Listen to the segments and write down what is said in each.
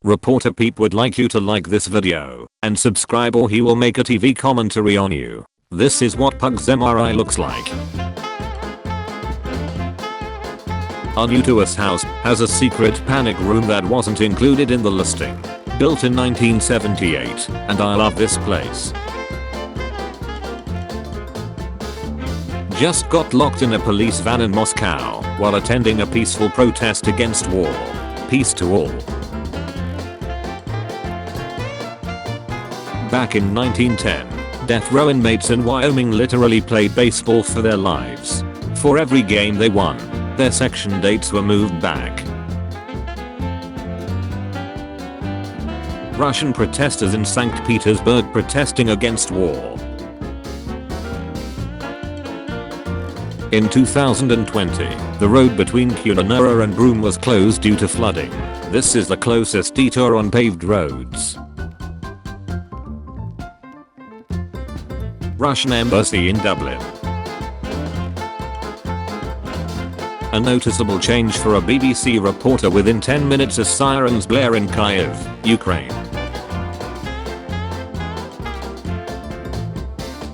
Reporter Peep would like you to like this video and subscribe or he will make a TV commentary on you. This is what Pug's MRI looks like. Our new to us house has a secret panic room that wasn't included in the listing. Built in 1978, and I love this place. Just got locked in a police van in Moscow while attending a peaceful protest against war. Peace to all. Back in 1910, death row inmates in Wyoming literally played baseball for their lives. For every game they won, their section dates were moved back. Russian protesters in St. Petersburg protesting against war. In 2020, the road between Kulonura and Broome was closed due to flooding. This is the closest detour on paved roads. Russian embassy in Dublin. A noticeable change for a BBC reporter within 10 minutes as sirens blare in Kyiv, Ukraine.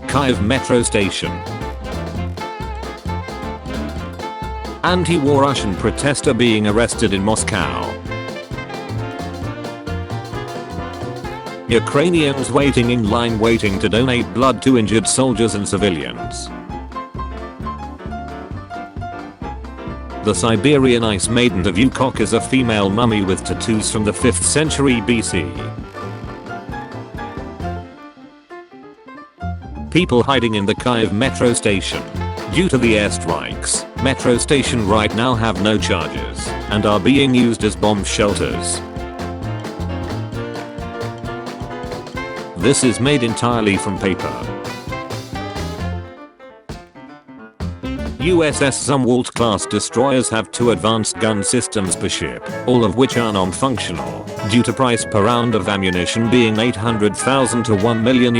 Kyiv metro station. Anti-war Russian protester being arrested in Moscow. Ukrainians waiting in line waiting to donate blood to injured soldiers and civilians. The Siberian ice maiden of Ukok is a female mummy with tattoos from the 5th century BC. People hiding in the Kyiv metro station. Due to the airstrikes, metro station right now have no charges and are being used as bomb shelters. This is made entirely from paper. USS Zumwalt class destroyers have 2 advanced gun systems per ship, all of which are non-functional, due to price per round of ammunition being $800,000 to $1 million.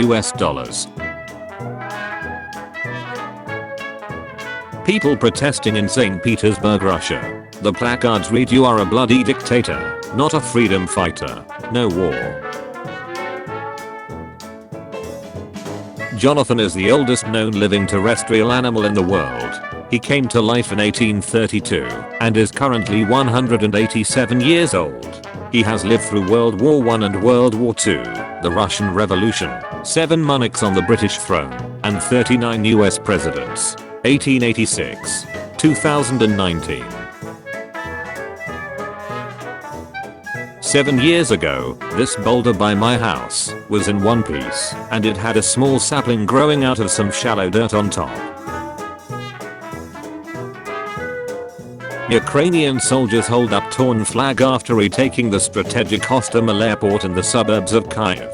People protesting in St. Petersburg, Russia. The placards read, "You are a bloody dictator, not a freedom fighter. No war." Jonathan is the oldest known living terrestrial animal in the world. He came to life in 1832 and is currently 187 years old. He has lived through World War I and World War II, the Russian Revolution, 7 monarchs on the British throne, and 39 US presidents. 1886, 2019. 7 years ago, this boulder by my house was in one piece, and it had a small sapling growing out of some shallow dirt on top. Ukrainian soldiers hold up torn flag after retaking the strategic Hostomel airport in the suburbs of Kyiv.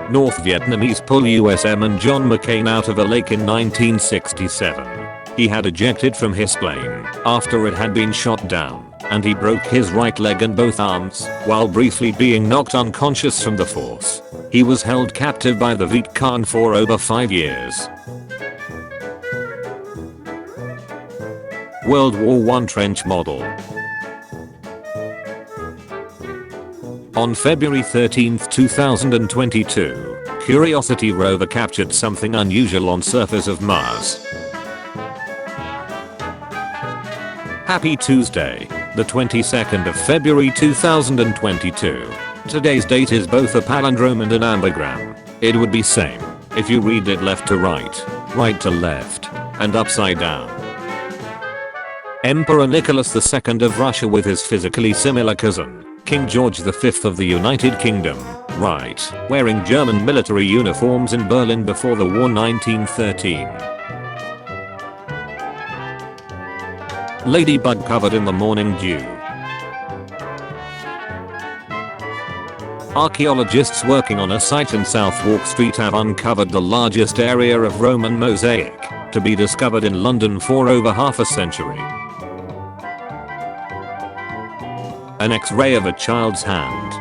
North Vietnamese pull US Airman John McCain out of a lake in 1967. He had ejected from his plane after it had been shot down, and he broke his right leg and both arms while briefly being knocked unconscious from the force. He was held captive by the Viet Cong for over 5 years. World War I trench model. On February 13, 2022, Curiosity rover captured something unusual on surface of Mars. Happy Tuesday, the 22nd of February 2022. Today's date is both a palindrome and an ambigram. It would be same if you read it left to right, right to left, and upside down. Emperor Nicholas II of Russia with his physically similar cousin, King George V of the United Kingdom, right, wearing German military uniforms in Berlin before the war 1913. Ladybug covered in the morning dew. Archaeologists working on a site in Southwark Street have uncovered the largest area of Roman mosaic to be discovered in London for over half a century. An X-ray of a child's hand.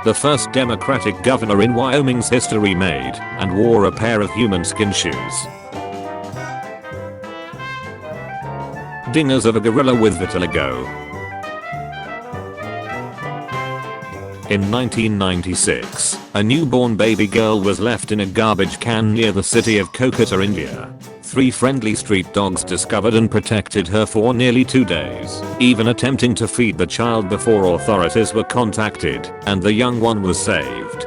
The first Democratic governor in Wyoming's history made and wore a pair of human skin shoes. Dingers of a gorilla with vitiligo. In 1996, a newborn baby girl was left in a garbage can near the city of Kolkata, India. 3 friendly street dogs discovered and protected her for nearly 2 days, even attempting to feed the child before authorities were contacted, and the young one was saved.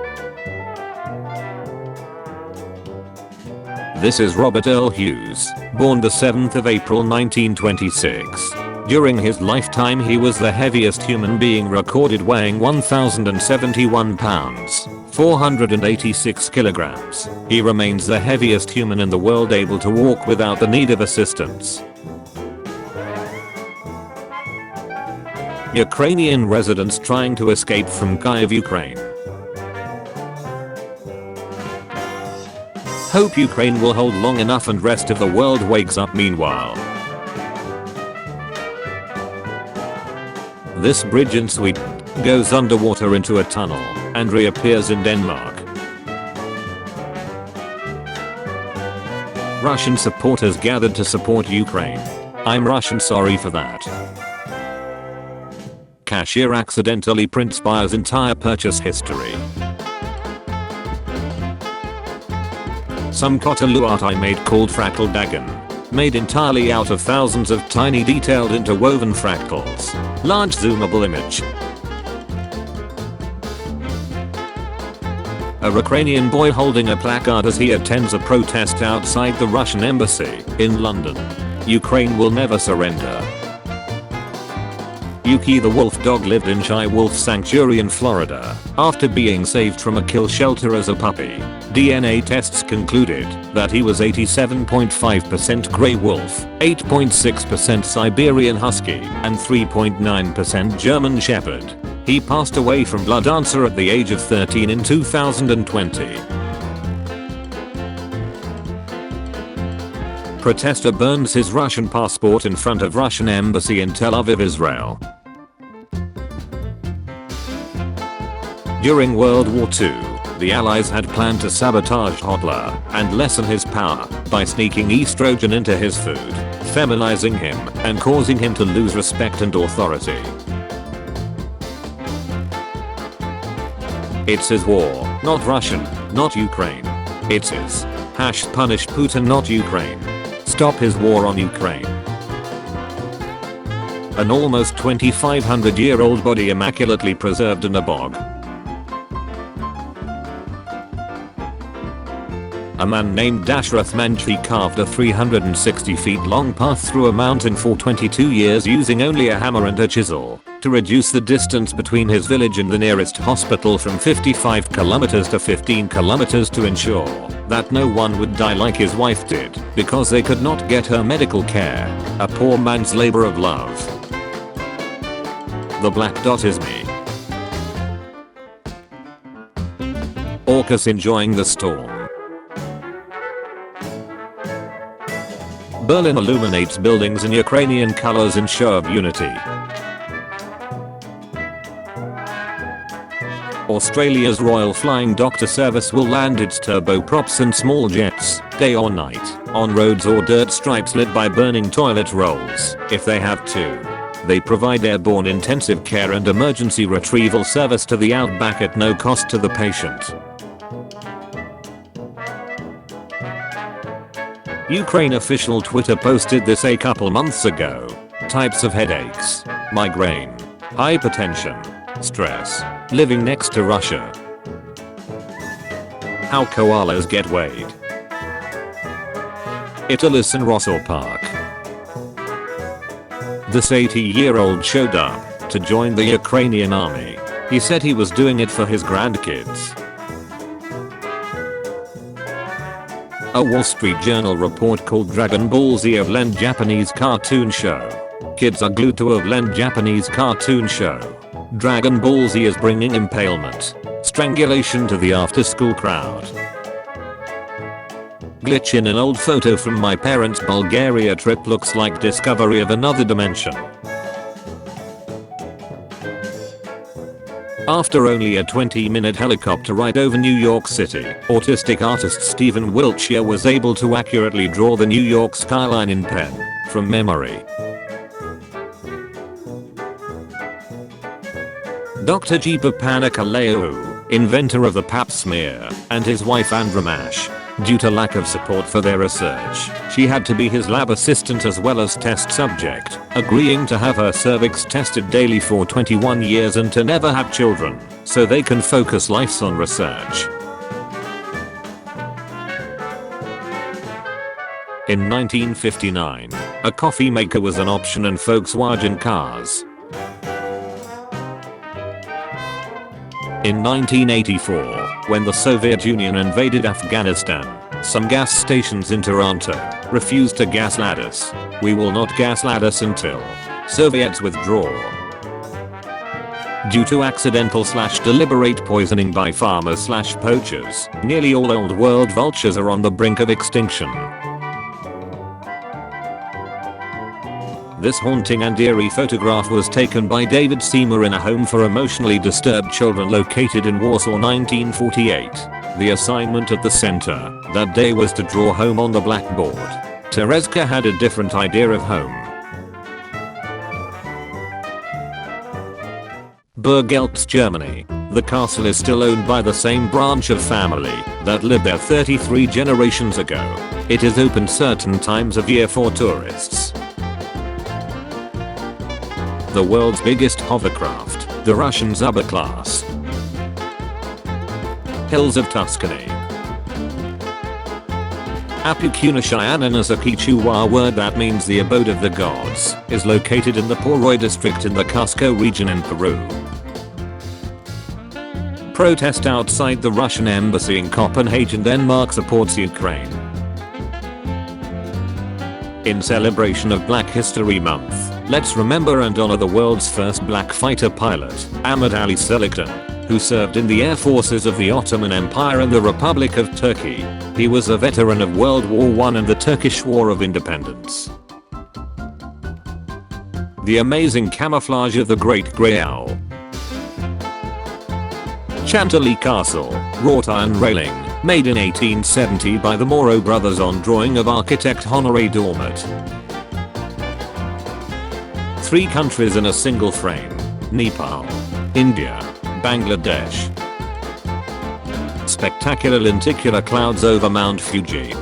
This is Robert Earl Hughes, born the 7th of April 1926. During his lifetime he was the heaviest human being recorded, weighing 1,071 pounds, 486 kilograms. He remains the heaviest human in the world able to walk without the need of assistance. Ukrainian residents trying to escape from Kyiv, Ukraine. Hope Ukraine will hold long enough and rest of the world wakes up meanwhile. This bridge in Sweden goes underwater into a tunnel and reappears in Denmark. Russian supporters gathered to support Ukraine. I'm Russian, sorry for that. Cashier accidentally prints buyer's entire purchase history. Some Kotalu art I made called Fractal Dagon. Made entirely out of thousands of tiny detailed interwoven fractals. Large zoomable image. A Ukrainian boy holding a placard as he attends a protest outside the Russian embassy in London. Ukraine will never surrender. Yuki the wolf dog lived in Shy Wolf Sanctuary in Florida after being saved from a kill shelter as a puppy. DNA tests concluded that he was 87.5% Grey Wolf, 8.6% Siberian Husky, and 3.9% German Shepherd. He passed away from blood cancer at the age of 13 in 2020. Protester burns his Russian passport in front of Russian embassy in Tel Aviv, Israel. During World War II, the Allies had planned to sabotage Hitler and lessen his power by sneaking estrogen into his food, feminizing him, and causing him to lose respect and authority. It's his war, not Russian, not Ukraine. It's his. #punish Putin, not Ukraine. Stop his war on Ukraine. An almost 2,500-year-old body immaculately preserved in a bog. A man named Dashrath Manji carved a 360 feet long path through a mountain for 22 years using only a hammer and a chisel to reduce the distance between his village and the nearest hospital from 55 kilometers to 15 kilometers to ensure that no one would die like his wife did because they could not get her medical care. A poor man's labor of love. The black dot is me. Orcas enjoying the storm. Berlin illuminates buildings in Ukrainian colors in show of unity. Australia's Royal Flying Doctor Service will land its turboprops and small jets, day or night, on roads or dirt stripes lit by burning toilet rolls, if they have to. They provide airborne intensive care and emergency retrieval service to the outback at no cost to the patient. Ukraine official Twitter posted this a couple months ago. Types of headaches, migraine, hypertension, stress, living next to Russia. How koalas get weighed. Italis and Rossor Park. This 80-year-old showed up to join the Ukrainian army. He said he was doing it for his grandkids. A Wall Street Journal report called Dragon Ball Z of Len Japanese cartoon show. Kids are glued to a Len Japanese cartoon show. Dragon Ball Z is bringing impalement, strangulation to the after-school crowd. Glitch in an old photo from my parents' Bulgaria trip looks like discovery of another dimension. After only a 20-minute helicopter ride over New York City, autistic artist Stephen Wiltshire was able to accurately draw the New York skyline in pen, from memory. Dr. Jeepa Panikaleu, inventor of the pap smear, and his wife Andromash. Due to lack of support for their research, she had to be his lab assistant as well as test subject, agreeing to have her cervix tested daily for 21 years and to never have children, so they can focus lives on research. In 1959, a coffee maker was an option in Volkswagen cars. In 1984, when the Soviet Union invaded Afghanistan, some gas stations in Toronto refused to gaslight us. We will not gaslight us until Soviets withdraw. Due to accidental/deliberate poisoning by farmers/poachers, nearly all old world vultures are on the brink of extinction. This haunting and eerie photograph was taken by David Seymour in a home for emotionally disturbed children located in Warsaw 1948. The assignment at the center that day was to draw home on the blackboard. Tereska had a different idea of home. Burgeltz, Germany. The castle is still owned by the same branch of family that lived there 33 generations ago. It is open certain times of year for tourists. The world's biggest hovercraft, the Russian Zubr class. Hills of Tuscany. Apukunashayanan is a Quechua word that means the abode of the gods, is located in the Poroy district in the Cusco region in Peru. Protest outside the Russian embassy in Copenhagen, Denmark supports Ukraine. In celebration of Black History Month, let's remember and honor the world's first black fighter pilot, Ahmet Ali Seliktan, who served in the air forces of the Ottoman Empire and the Republic of Turkey. He was a veteran of World War I and the Turkish War of Independence. The amazing camouflage of the Great Grey Owl. Chantilly Castle, wrought iron railing, made in 1870 by the Moro brothers on drawing of architect Honoré Dormet. 3 countries in a single frame: Nepal, India, Bangladesh. Spectacular lenticular clouds over Mount Fuji.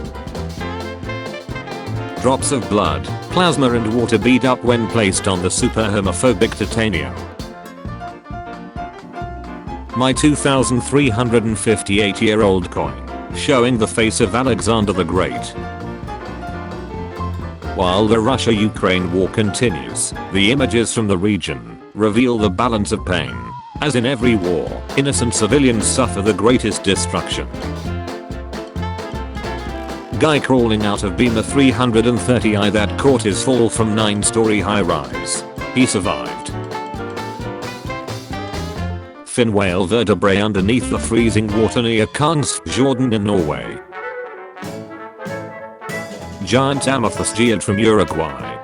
Drops of blood, plasma and water bead up when placed on the super homophobic titanium. My 2,358-year-old coin, showing the face of Alexander the Great. While the Russia-Ukraine war continues, the images from the region reveal the balance of pain. As in every war, innocent civilians suffer the greatest destruction. Guy crawling out of beam a 330i that caught his fall from 9-story high-rise. He survived. Fin whale vertebrae underneath the freezing water near Kongsfjorden in Norway. Giant amethyst geode from Uruguay.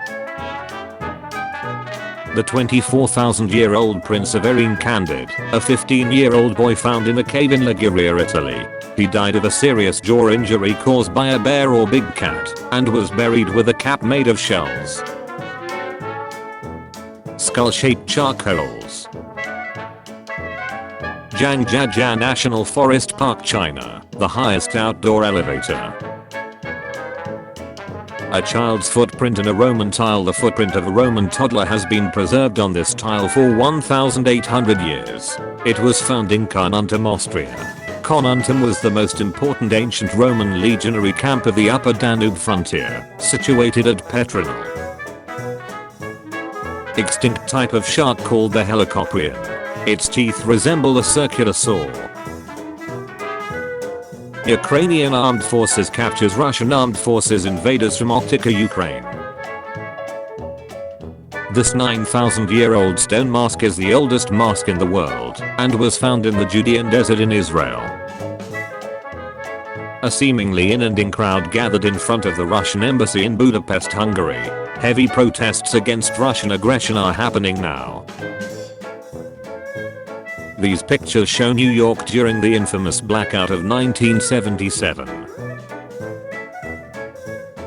The 24,000-year-old Prince of Erin Candid, a 15-year-old boy found in a cave in Liguria, Italy. He died of a serious jaw injury caused by a bear or big cat, and was buried with a cap made of shells. Skull-shaped charcoals. Zhangjiajia National Forest Park, China, the highest outdoor elevator. A child's footprint in a Roman tile. The footprint of a Roman toddler has been preserved on this tile for 1,800 years. It was found in Carnuntum, Austria. Carnuntum was the most important ancient Roman legionary camp of the upper Danube frontier, situated at Petronell. Extinct type of shark called the helicoprion. Its teeth resemble a circular saw. Ukrainian armed forces captures Russian armed forces invaders from Oktyka, Ukraine. This 9,000-year-old stone mosque is the oldest mosque in the world and was found in the Judean desert in Israel. A seemingly inundating crowd gathered in front of the Russian embassy in Budapest, Hungary. Heavy protests against Russian aggression are happening now. These pictures show New York during the infamous blackout of 1977.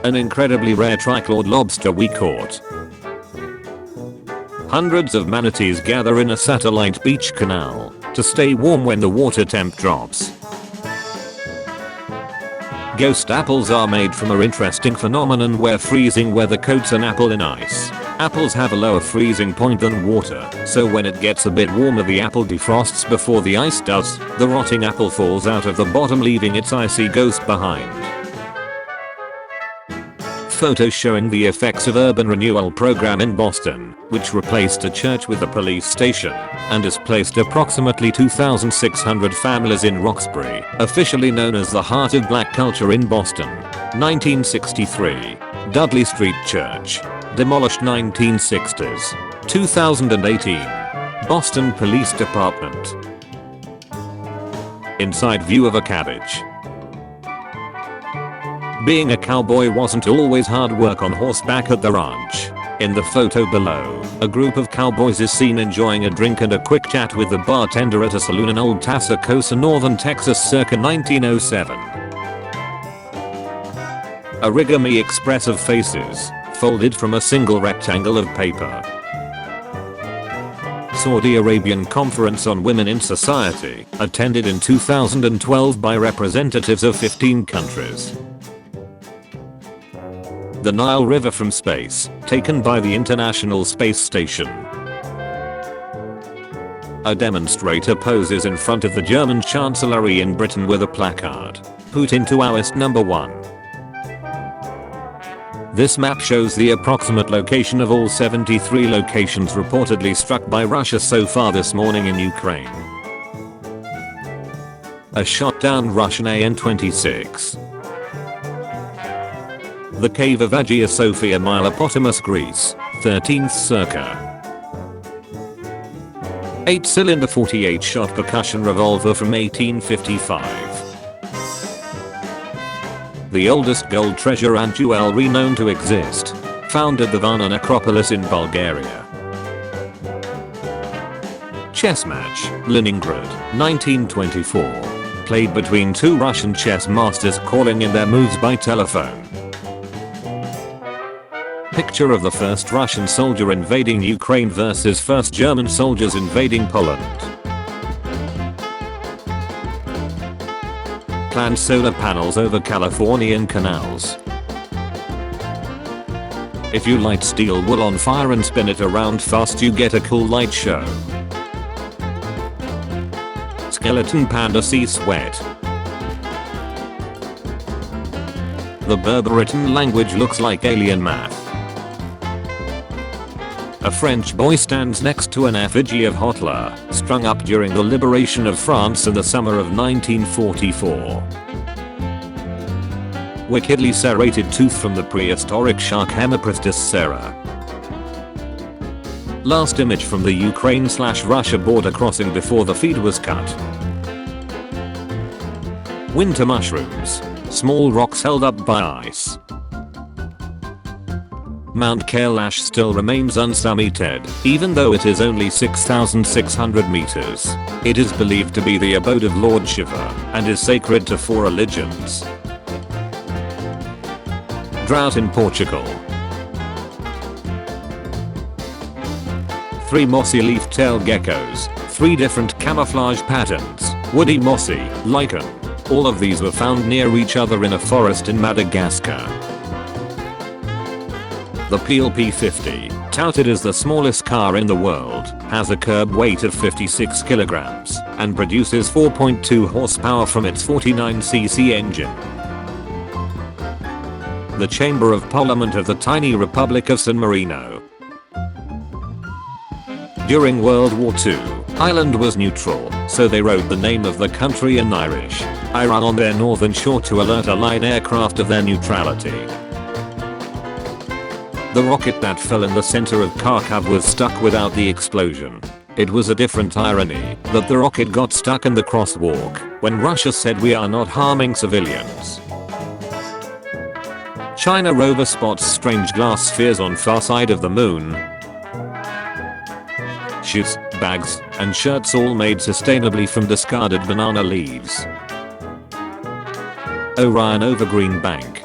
An incredibly rare trichlord lobster we caught. Hundreds of manatees gather in a satellite beach canal to stay warm when the water temp drops. Ghost apples are made from an interesting phenomenon where freezing weather coats an apple in ice. Apples have a lower freezing point than water, so when it gets a bit warmer the apple defrosts before the ice does. The rotting apple falls out of the bottom leaving its icy ghost behind. Photos showing the effects of urban renewal program in Boston, which replaced a church with a police station, and displaced approximately 2,600 families in Roxbury, officially known as the heart of black culture in Boston. 1963. Dudley Street Church. Demolished 1960s. 2018. Boston Police Department. Inside view of a cabbage. Being a cowboy wasn't always hard work on horseback at the ranch. In the photo below, a group of cowboys is seen enjoying a drink and a quick chat with the bartender at a saloon in Old Tascosa, Northern Texas circa 1907. Origami expressive faces, folded from a single rectangle of paper. Saudi Arabian Conference on Women in Society, attended in 2012 by representatives of 15 countries. The Nile River from space, taken by the International Space Station. A demonstrator poses in front of the German Chancellery in Britain with a placard, Putin Tourist number 1. This map shows the approximate location of all 73 locations reportedly struck by Russia so far this morning in Ukraine. A shot down Russian An-26. The Cave of Hagia Sophia, Milopotamus, Greece, 13th circa. 8-cylinder 48-shot percussion revolver from 1855. The oldest gold treasure and jewelry known to exist. Found at the Varna necropolis in Bulgaria. Chess match, Leningrad, 1924. Played between two Russian chess masters calling in their moves by telephone. Picture of the first Russian soldier invading Ukraine versus first German soldiers invading Poland. Planned solar panels over Californian canals. If you light steel wool on fire and spin it around fast you get a cool light show. Skeleton Panda Sea Squ. The Berber written language looks like alien math. A French boy stands next to an effigy of Hitler, strung up during the liberation of France in the summer of 1944. Wickedly serrated tooth from the prehistoric shark Hemiprostis serra. Last image from the Ukraine/Russia border crossing before the feed was cut. Winter mushrooms. Small rocks held up by ice. Mount Kailash still remains unsummited, even though it is only 6,600 meters. It is believed to be the abode of Lord Shiva, and is sacred to 4 religions. Drought in Portugal. 3 mossy leaf-tailed geckos, 3 different camouflage patterns, woody mossy, lichen. All of these were found near each other in a forest in Madagascar. The Peel P50, touted as the smallest car in the world, has a curb weight of 56 kilograms and produces 4.2 horsepower from its 49cc engine. The Chamber of Parliament of the tiny Republic of San Marino. During World War II, Ireland was neutral, so they wrote the name of the country in Irish, Iran, on their northern shore to alert Allied aircraft of their neutrality. The rocket that fell in the center of Kharkov was stuck without the explosion. It was a different irony that the rocket got stuck in the crosswalk when Russia said we are not harming civilians. China rover spots strange glass spheres on far side of the moon. Shoes, bags, and shirts all made sustainably from discarded banana leaves. Orion over Green Bank.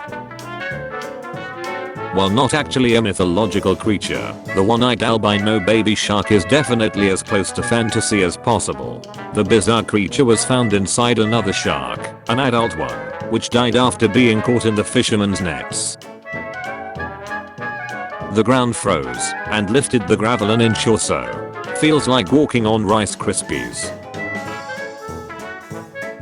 While not actually a mythological creature, the one-eyed albino baby shark is definitely as close to fantasy as possible. The bizarre creature was found inside another shark, an adult one, which died after being caught in the fisherman's nets. The ground froze and lifted the gravel an inch or so. Feels like walking on Rice Krispies.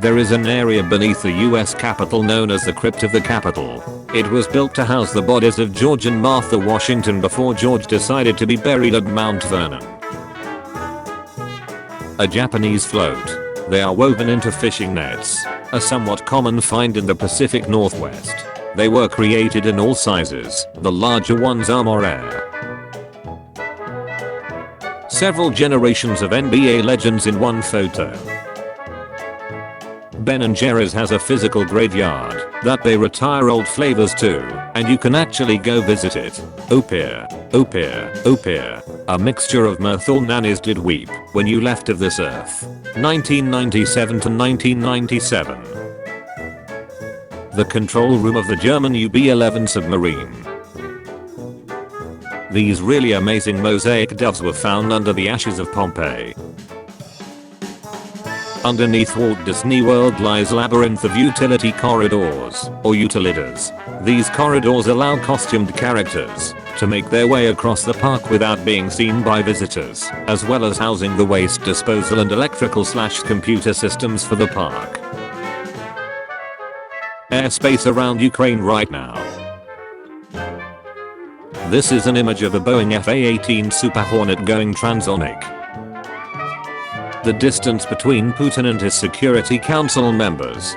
There is an area beneath the US Capitol known as the Crypt of the Capitol. It was built to house the bodies of George and Martha Washington before George decided to be buried at Mount Vernon. A Japanese float. They are woven into fishing nets, a somewhat common find in the Pacific Northwest. They were created in all sizes, the larger ones are more rare. Several generations of NBA legends in one photo. Ben & Jerry's has a physical graveyard that they retire old flavors to, and you can actually go visit it. Oh peer, oh peer, oh peer. A mixture of mirth. All nannies did weep when you left of this earth. 1997 to 1997. The control room of the German UB-11 submarine. These really amazing mosaic doves were found under the ashes of Pompeii. Underneath Walt Disney World lies labyrinth of utility corridors, or utilidors. These corridors allow costumed characters to make their way across the park without being seen by visitors, as well as housing the waste disposal and electrical/computer systems for the park. Airspace around Ukraine right now. This is an image of a Boeing FA-18 Super Hornet going transonic. The distance between Putin and his Security Council members.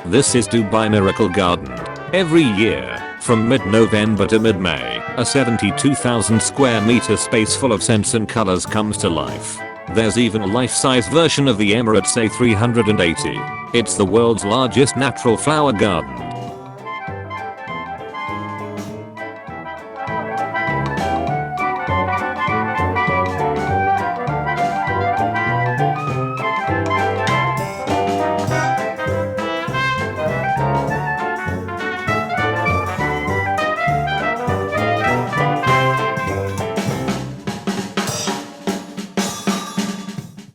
This is Dubai Miracle Garden. Every year, from mid-November to mid-May, a 72,000 square meter space full of scents and colors comes to life. There's even a life-size version of the Emirates A380. It's the world's largest natural flower garden.